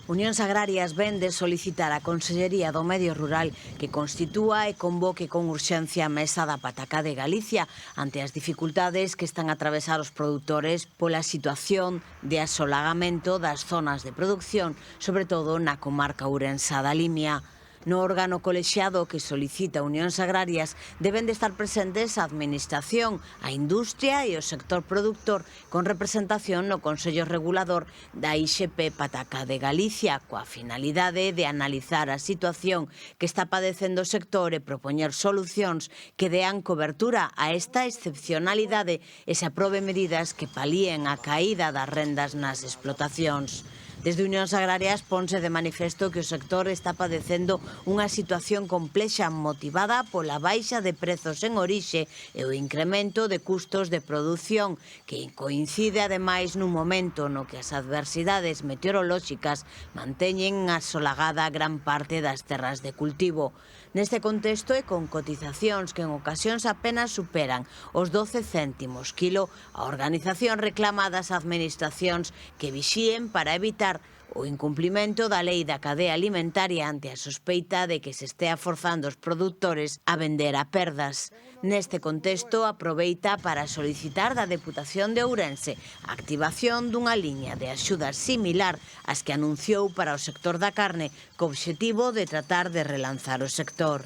Unións Agrarias ven de solicitar á Consellería do Medio Rural que constitúa e convoque con urxencia a Mesa da Pataca de Galicia ante as dificultades que están a atravesar os produtores pola situación de asolagamento das zonas de producción, sobre todo na comarca ourensa da Limia. No órgano colexiado que solicita Unións Agrarias deben de estar presentes a Administración, a industria e o sector productor con representación no Consello Regulador da IXP Pataca de Galicia coa finalidade de analizar a situación que está padecendo o sector e propoñer solucións que dean cobertura a esta excepcionalidade e se aprobe medidas que palíen a caída das rendas nas explotacións. Desde Unións Agrarias ponse de manifesto que o sector está padecendo unha situación complexa motivada pola baixa de prezos en orixe e o incremento de custos de produción que coincide ademais nun momento no que as adversidades meteorolóxicas manteñen asolagada gran parte das terras de cultivo. Neste contexto e con cotizacións que en ocasións apenas superan os 12 céntimos quilo, a organización reclama das administracións que vixíen para evitar o incumplimento da lei da cadea alimentaria ante a sospeita de que se estea forzando os produtores a vender a perdas. Neste contexto, aproveita para solicitar da Deputación de Ourense a activación dunha liña de axudas similar ás que anunciou para o sector da carne co obxectivo de tratar de relanzar o sector.